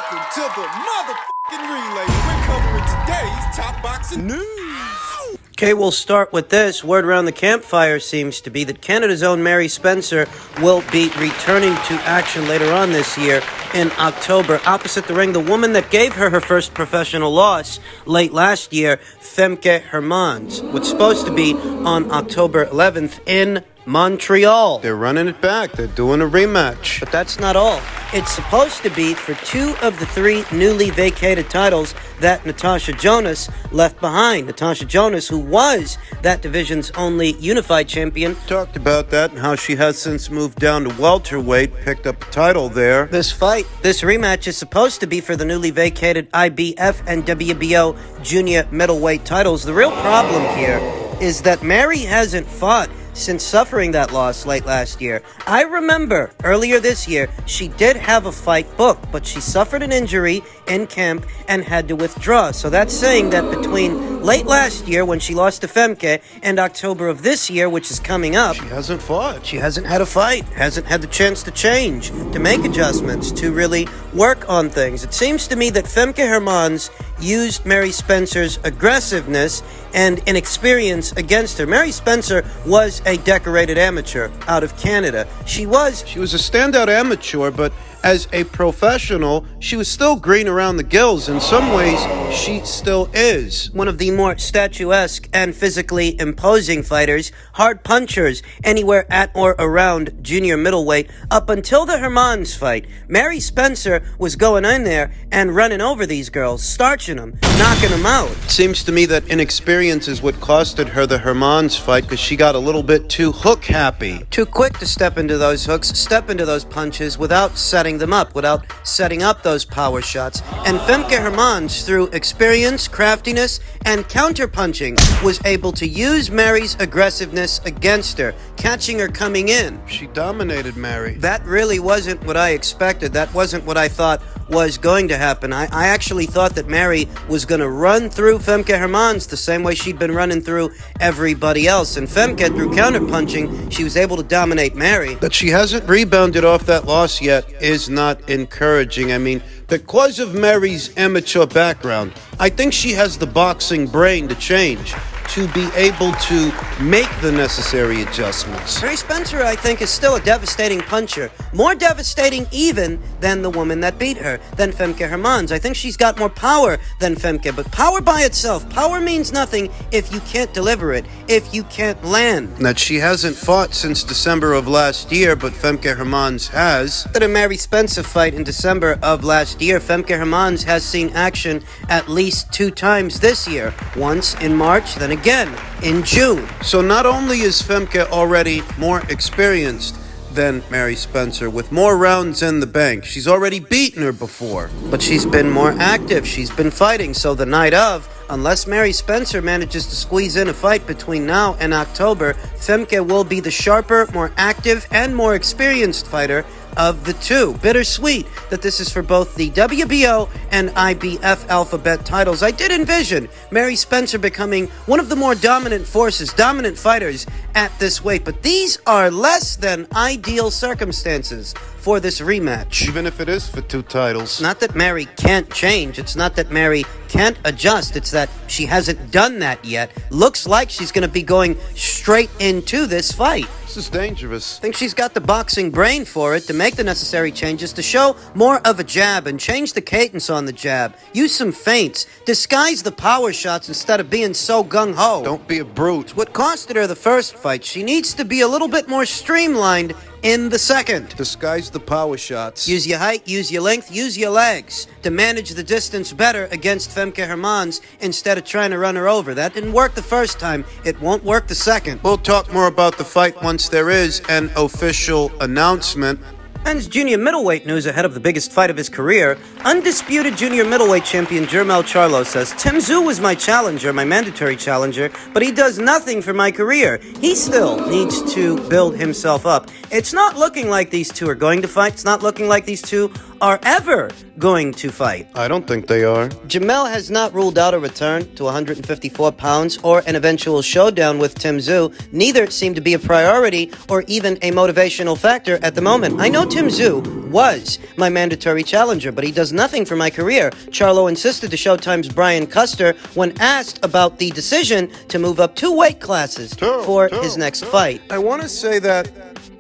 Welcome to the motherfucking relay. We're covering today's top boxing news. Okay, we'll start with this. Word around the campfire seems to be that Canada's own Mary Spencer will be returning to action later on this year in October. Opposite the ring, the woman that gave her first professional loss late last year, Femke Hermans. What's supposed to be on October 11th in Montreal. They're running it back. They're doing a rematch. But that's not all. It's supposed to be for 2 of the 3 newly vacated titles that Natasha Jonas left behind. Natasha Jonas, who was that division's only unified champion. Talked about that and how she has since moved down to welterweight, picked up a title there. This rematch is supposed to be for the newly vacated IBF and WBO junior middleweight titles. The real problem here is that Mary hasn't fought since suffering that loss late last year. I remember earlier this year, she did have a fight booked, but she suffered an injury in camp and had to withdraw. So that's saying that between late last year, when she lost to Femke, and October of this year, which is coming up, she hasn't fought. She hasn't had a fight, hasn't had the chance to change, to make adjustments, to really work on things. It seems to me that Femke Hermans used Mary Spencer's aggressiveness and inexperience against her. Mary Spencer was a decorated amateur out of Canada. She was a standout amateur, but as a professional, she was still green around the gills. In some ways, she still is. One of the more statuesque and physically imposing fighters, hard punchers, anywhere at or around junior middleweight. Up until the Hermans fight, Mary Spencer was going in there and running over these girls, starching them, knocking them out. It seems to me that inexperience is what costed her the Hermans fight, because she got a little bit too hook happy. Too quick to step into those hooks, step into those punches without setting them up, without setting up those power shots. And Femke Hermans, through experience, craftiness, and counter-punching, was able to use Mary's aggressiveness against her, catching her coming in. She dominated Mary. That really wasn't what I expected. That wasn't what I thought was going to happen. I actually thought that Mary was going to run through Femke Hermans the same way she'd been running through everybody else. And Femke, through counter-punching, she was able to dominate Mary. That she hasn't rebounded off that loss yet is not encouraging. I mean, because of Mary's amateur background, I think she has the boxing brain to change, to be able to make the necessary adjustments. Mary Spencer, I think, is still a devastating puncher. More devastating even than the woman that beat her, than Femke Hermans. I think she's got more power than Femke, but power by itself, power means nothing if you can't deliver it, if you can't land. That she hasn't fought since December of last year, but Femke Hermans has. After the Mary Spencer fight in December of last year, Femke Hermans has seen action at least 2 times this year. Once in March, then again in June. So not only is Femke already more experienced than Mary Spencer, with more rounds in the bank, she's already beaten her before, but she's been more active, she's been fighting. So the night of, unless Mary Spencer manages to squeeze in a fight between now and October, Femke will be the sharper, more active, and more experienced fighter of the 2. Bittersweet that this is for both the WBO and IBF alphabet titles. I did envision Mary Spencer becoming one of the more dominant forces, dominant fighters at this weight, but these are less than ideal circumstances for this rematch. Even if it is for 2 titles. Not that Mary can't change. It's not that Mary can't adjust. It's that she hasn't done that yet. Looks like she's going to be going straight into this fight. This is dangerous. I think she's got the boxing brain for it, to make the necessary changes, to show more of a jab and change the cadence on the jab. Use some feints. Disguise the power shots instead of being so gung-ho. Don't be a brute. It's what costed her the first fight. She needs to be a little bit more streamlined in the second. Disguise the power shots. Use your height, use your length, use your legs to manage the distance better against Femke Hermans instead of trying to run her over. That didn't work the first time. It won't work the second. We'll talk more about the fight once there is an official announcement. Men's junior middleweight news ahead of the biggest fight of his career. Undisputed junior middleweight champion Charlo says, Tszyu was my challenger, my mandatory challenger, but he does nothing for my career. He still needs to build himself up. It's not looking like these 2 are going to fight. It's not looking like these 2 are ever going to fight. I don't think they are. Jamel has not ruled out a return to 154 pounds or an eventual showdown with Tszyu. Neither seem to be a priority or even a motivational factor at the moment. I know Tszyu was my mandatory challenger, but he does nothing for my career. Charlo insisted to Showtime's Brian Custer when asked about the decision to move up 2 weight classes for his next fight. I want to say that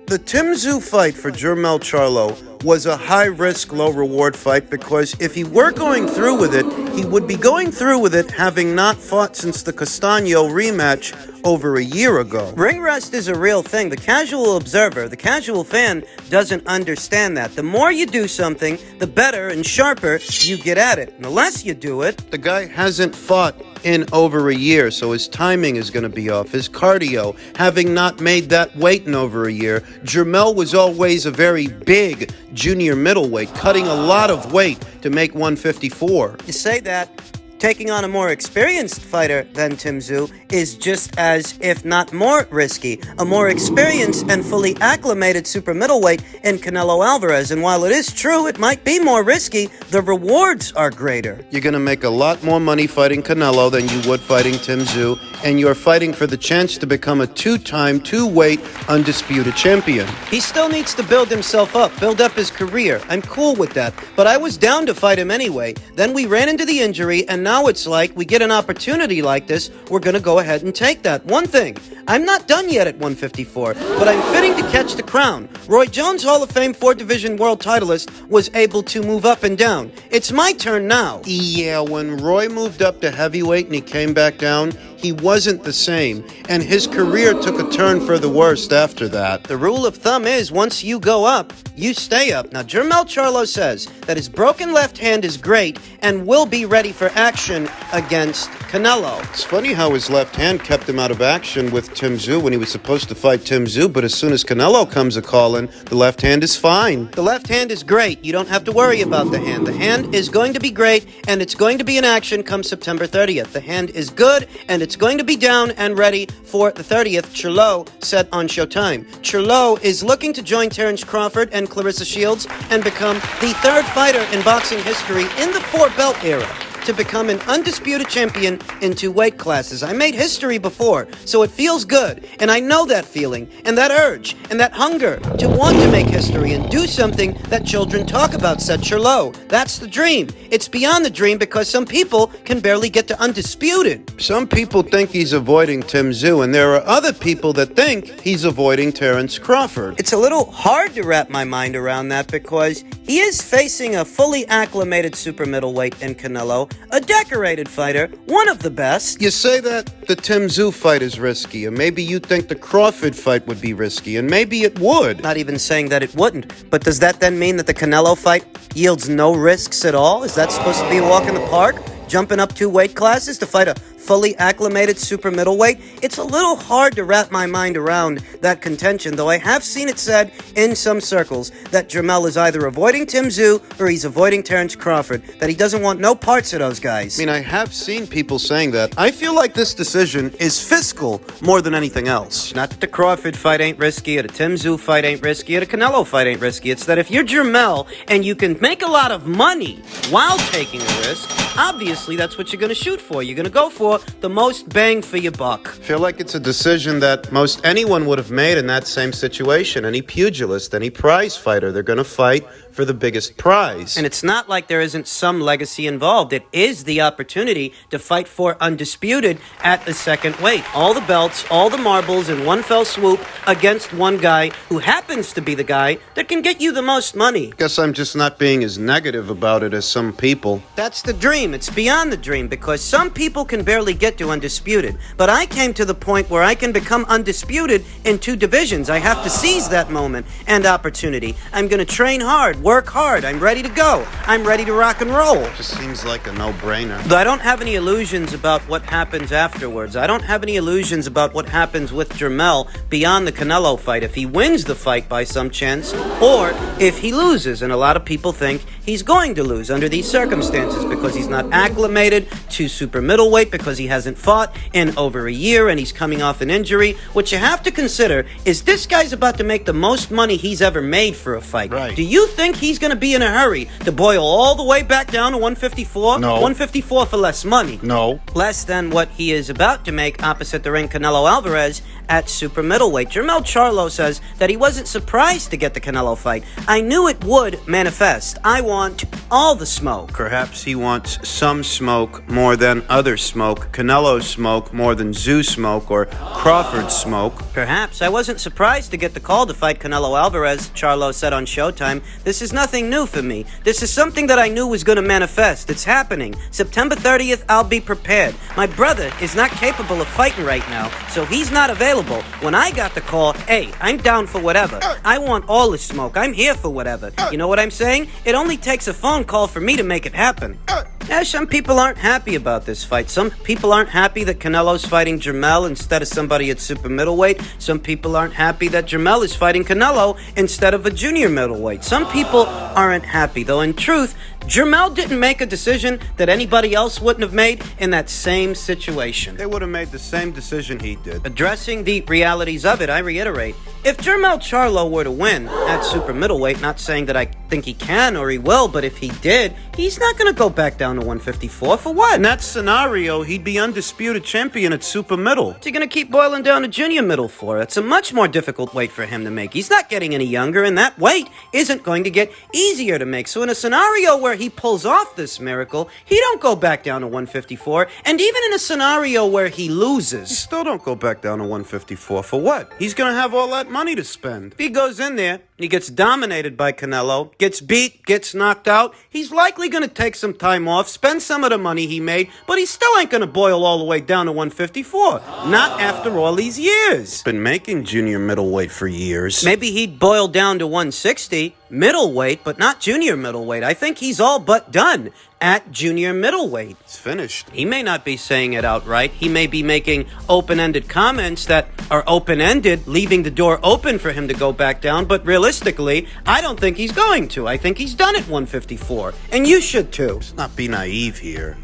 the Tszyu fight for Jermell Charlo was a high-risk, low-reward fight because if he were going through with it, he would be going through with it having not fought since the Castano rematch over a year ago. Ring rust is a real thing. The casual observer, the casual fan, doesn't understand that. The more you do something, the better and sharper you get at it. And the less you do it... The guy hasn't fought in over a year, so his timing is going to be off. His cardio, having not made that weight in over a year. Jermell was always a very big junior middleweight, cutting a lot of weight to make 154. You say that taking on a more experienced fighter than Tszyu is just as, if not more risky. A more experienced and fully acclimated super middleweight in Canelo Alvarez. And while it is true it might be more risky, the rewards are greater. You're going to make a lot more money fighting Canelo than you would fighting Tszyu, and you're fighting for the chance to become a 2-time, 2-weight, undisputed champion. He still needs to build himself up, build up his career. I'm cool with that. But I was down to fight him anyway. Then we ran into the injury, and now it's like we get an opportunity like this, we're going to go ahead and take that. One thing, I'm not done yet at 154, but I'm fitting to catch the crown. Roy Jones, Hall of Fame 4-division world titleist, was able to move up and down. It's my turn now. Yeah, when Roy moved up to heavyweight and he came back down, he wasn't the same, and his career took a turn for the worst after that. The rule of thumb is, once you go up, you stay up. Now, Jermell Charlo says that his broken left hand is great and will be ready for action against Canelo. It's funny how his left hand kept him out of action with Tszyu when he was supposed to fight Tszyu, but as soon as Canelo comes a-calling, the left hand is fine. The left hand is great. You don't have to worry about the hand. The hand is going to be great, and it's going to be in action come September 30th. The hand is good, and it's going to be down and ready for the 30th, Charlo said on Showtime. Charlo is looking to join Terrence Crawford and Clarissa Shields and become the 3rd fighter in boxing history in the 4-belt era to become an undisputed champion in 2 weight classes. I made history before, so it feels good, and I know that feeling, and that urge, and that hunger to want to make history and do something that children talk about, said Charlo. That's the dream. It's beyond the dream because some people can barely get to undisputed. Some people think he's avoiding Tszyu, and there are other people that think he's avoiding Terrence Crawford. It's a little hard to wrap my mind around that because he is facing a fully acclimated super middleweight in Canelo, a decorated fighter, one of the best. You say that the Tszyu fight is risky, and maybe you think the Crawford fight would be risky, and maybe it would. Not even saying that it wouldn't. But does that then mean that the Canelo fight yields no risks at all? Is that supposed to be a walk in the park? Jumping up 2 weight classes to fight a fully acclimated super middleweight? It's a little hard to wrap my mind around that contention, though I have seen it said in some circles that Jermell is either avoiding Tszyu or he's avoiding Terrence Crawford, that he doesn't want no parts of those guys. I mean, I have seen people saying that. I feel like this decision is fiscal more than anything else. Not that the Crawford fight ain't risky, or the Tszyu fight ain't risky, or the Canelo fight ain't risky. It's that if you're Jermell and you can make a lot of money while taking a risk, obviously that's what you're going to shoot for. You're going to go for the most bang for your buck. I feel like it's a decision that most anyone would have made in that same situation. Any pugilist, any prize fighter, they're going to fight for the biggest prize. And it's not like there isn't some legacy involved. It is the opportunity to fight for undisputed at the 2nd weight. All the belts, all the marbles in one fell swoop against one guy who happens to be the guy that can get you the most money. Guess I'm just not being as negative about it as some people. That's the dream. It's beyond the dream because some people can barely get to undisputed. But I came to the point where I can become undisputed in 2 divisions. I have to seize that moment and opportunity. I'm going to train hard, work hard. I'm ready to go. I'm ready to rock and roll. Just seems like a no-brainer. But I don't have any illusions about what happens afterwards. I don't have any illusions about what happens with Jermell beyond the Canelo fight. If he wins the fight by some chance, or if he loses. And a lot of people think he's going to lose under these circumstances because he's not acclimated to super middleweight, because he hasn't fought in over a year and he's coming off an injury. What you have to consider is this guy's about to make the most money he's ever made for a fight. Right. Do you think he's going to be in a hurry to boil all the way back down to 154? No. 154 for less money. No. Less than what he is about to make opposite the ring Canelo Alvarez at super middleweight. Jermell Charlo says that he wasn't surprised to get the Canelo fight. I knew it would manifest. I want all the smoke. Perhaps he wants some smoke more than other smoke, Canelo smoke more than Tszyu smoke or Crawford smoke. Perhaps. I wasn't surprised to get the call to fight Canelo Alvarez, Charlo said on Showtime. This is nothing new for me. This is something that I knew was going to manifest. It's happening. September 30th, I'll be prepared. My brother is not capable of fighting right now, so he's not available. When I got the call, hey, I'm down for whatever. I want all the smoke. I'm here for whatever. You know what I'm saying? It only takes a phone call for me to make it happen. Yeah, some people aren't happy about this fight. Some people aren't happy that Canelo's fighting Jermell instead of somebody at super middleweight. Some people aren't happy that Jermell is fighting Canelo instead of a junior middleweight. Some people aren't happy, though in truth, Jermell didn't make a decision that anybody else wouldn't have made in that same situation. They would have made the same decision he did. Addressing the realities of it, I reiterate, if Jermell Charlo were to win at super middleweight, not saying that I think he can or he will, but if he did, he's not going to go back down to 154 for what? In that scenario, he'd be undisputed champion at super middle. What's he going to keep boiling down to junior middle for? It's a much more difficult weight for him to make. He's not getting any younger, and that weight isn't going to get easier to make. So in a scenario where he pulls off this miracle, he don't go back down to 154, and even in a scenario where he You loses, still don't go back down to 154. For what? He's going to have all that money to spend. if he goes in there, he gets dominated by Canelo, gets beat, gets knocked out, he's likely going to take some time off, spend some of the money he made, but he still ain't going to boil all the way down to 154. Not after all these years. Been making junior middleweight for years. Maybe he'd boil down to 160, middleweight, but not junior middleweight. I think he's all but done at junior middleweight. It's finished. He may not be saying it outright. He may be making open-ended comments that are open-ended, leaving the door open for him to go back down. But realistically, I don't think he's going to. I think he's done at 154. And you should too. Let's not be naive here.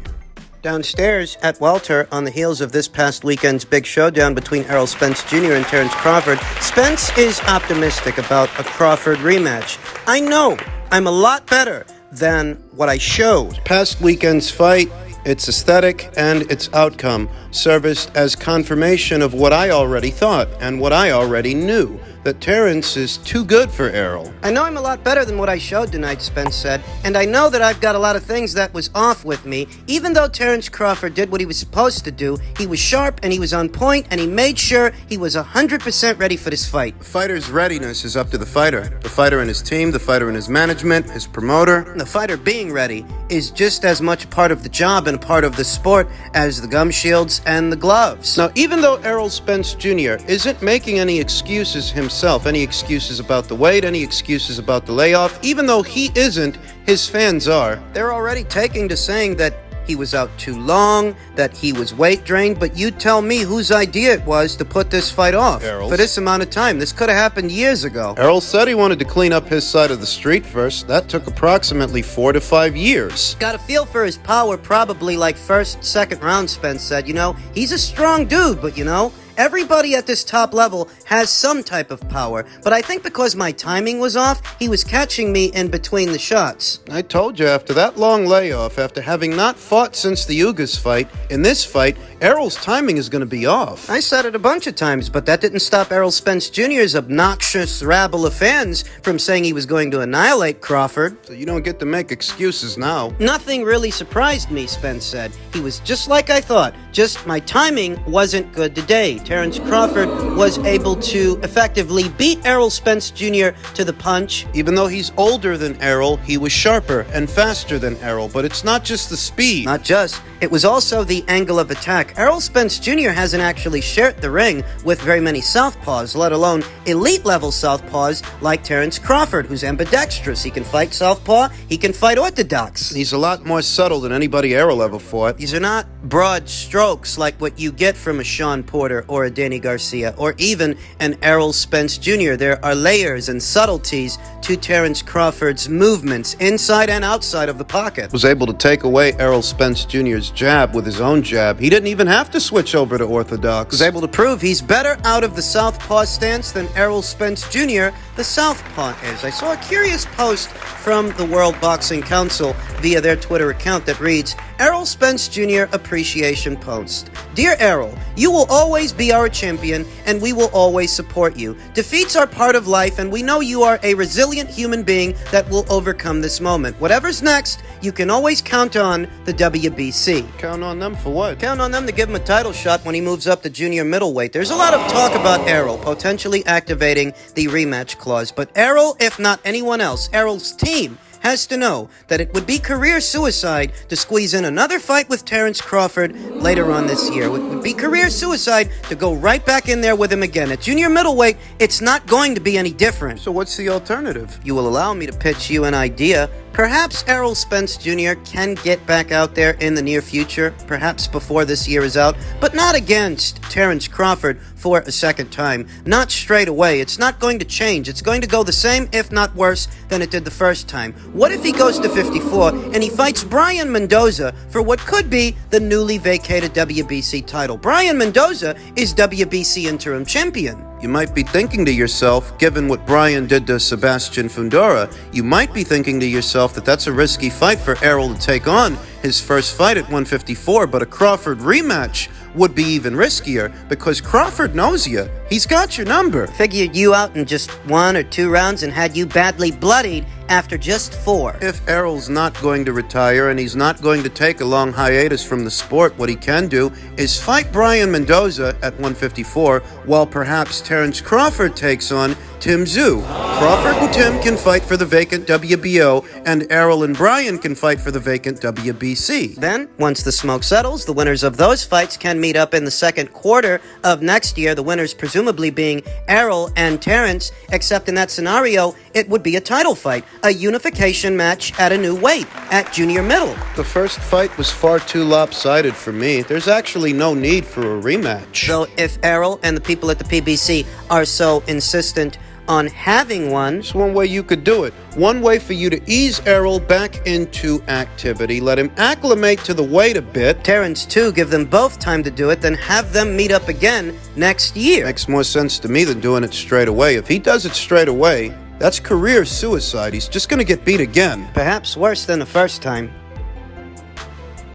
Downstairs at welter, on the heels of this past weekend's big showdown between Errol Spence Jr. and Terrence Crawford, Spence is optimistic about a Crawford rematch. I know I'm a lot better than what I showed. Past weekend's fight, its aesthetic and its outcome serviced as confirmation of what I already thought and what I already knew, that Terrence is too good for Errol. I know I'm a lot better than what I showed tonight, Spence said, and I know that I've got a lot of things that was off with me. Even though Terrence Crawford did what he was supposed to do, he was sharp and he was on point and he made sure he was 100% ready for this fight. The fighter's readiness is up to the fighter and his team, the fighter and his management, his promoter. The fighter being ready is just as much part of the job and a part of the sport as the gum shields and the gloves. Now, even though Errol Spence Jr. isn't making any excuses himself, any excuses about the weight, any excuses about the layoff, even though he isn't, his fans are. They're already taking to saying that he was out too long, that he was weight drained, but you tell me whose idea it was to put this fight off Errol's. for this amount of time. This could have happened years ago. Errol said he wanted to clean up his side of the street first. That took approximately 4 to 5 years. Got a feel for his power probably like first, second round, Spence said. You know, he's a strong dude, but you know, everybody at this top level has some type of power, but I think because my timing was off, he was catching me in between the shots. I told you, after that long layoff, after having not fought since the Ugas fight, in this fight, Errol's timing is going to be off. I said it a bunch of times, but that didn't stop Errol Spence Jr.'s obnoxious rabble of fans from saying he was going to annihilate Crawford. So you don't get to make excuses now. Nothing really surprised me, Spence said. He was just like I thought, just my timing wasn't good today. Terrence Crawford was able to effectively beat Errol Spence Jr. to the punch. Even though he's older than Errol, he was sharper and faster than Errol, but it's not just the speed. Not just. It was also the angle of attack. Errol Spence Jr. hasn't actually shared the ring with very many southpaws, let alone elite-level southpaws like Terrence Crawford, who's ambidextrous. He can fight southpaw, he can fight orthodox. He's a lot more subtle than anybody Errol ever fought. These are not broad strokes like what you get from a Sean Porter or a Danny Garcia, or even an Errol Spence Jr. There are layers and subtleties to Terence Crawford's movements inside and outside of the pocket. Was able to take away Errol Spence Jr.'s jab with his own jab. He didn't even have to switch over to orthodox. Was able to prove he's better out of the southpaw stance than Errol Spence Jr., the southpaw is. I saw a curious post from the World Boxing Council via their Twitter account that reads, Errol Spence Jr. Appreciation Post. Dear Errol, you will always be our champion, and we will always support you. Defeats are part of life, and we know you are a resilient human being that will overcome this moment. Whatever's next, you can always count on the WBC. Count on them for what? Count on them to give him a title shot when he moves up to junior middleweight. There's a lot of talk about Errol potentially activating the rematch clause, but Errol, if not anyone else, Errol's team has to know that it would be career suicide to squeeze in another fight with Terence Crawford later on this year. It would be career suicide to go right back in there with him again. At junior middleweight, it's not going to be any different. So what's the alternative? You will allow me to pitch you an idea. Perhaps Errol Spence Jr. can get back out there in the near future, perhaps before this year is out, but not against Terence Crawford for a second time. Not straight away. It's not going to change. It's going to go the same, if not worse, than it did the first time. What if he goes to 54 and he fights Brian Mendoza for what could be the newly vacated WBC title? Brian Mendoza is WBC interim champion. You might be thinking to yourself, given what Brian did to Sebastian Fundora, you might be thinking to yourself that that's a risky fight for Errol to take on his first fight at 154, but a Crawford rematch would be even riskier because Crawford knows you. He's got your number. Figured you out in just 1 or 2 rounds and had you badly bloodied after just 4. If Errol's not going to retire and he's not going to take a long hiatus from the sport, what he can do is fight Brian Mendoza at 154 while perhaps Terence Crawford takes on Tszyu. Crawford and Tim can fight for the vacant WBO, and Errol and Brian can fight for the vacant WBC. Then, once the smoke settles, the winners of those fights can meet up in the second quarter of next year, the winners presumably being Errol and Terence, except in that scenario, it would be a title fight, a unification match at a new weight, at junior middle. The first fight was far too lopsided for me. There's actually no need for a rematch. So if Errol and the people at the PBC are so insistent on having one, There's one way you could do it. One way for you to ease Errol back into activity, let him acclimate to the weight a bit. Terence too, give them both time to do it, then have them meet up again next year. Makes more sense to me than doing it straight away. If he does it straight away, that's career suicide. He's just going to get beat again. Perhaps worse than the first time.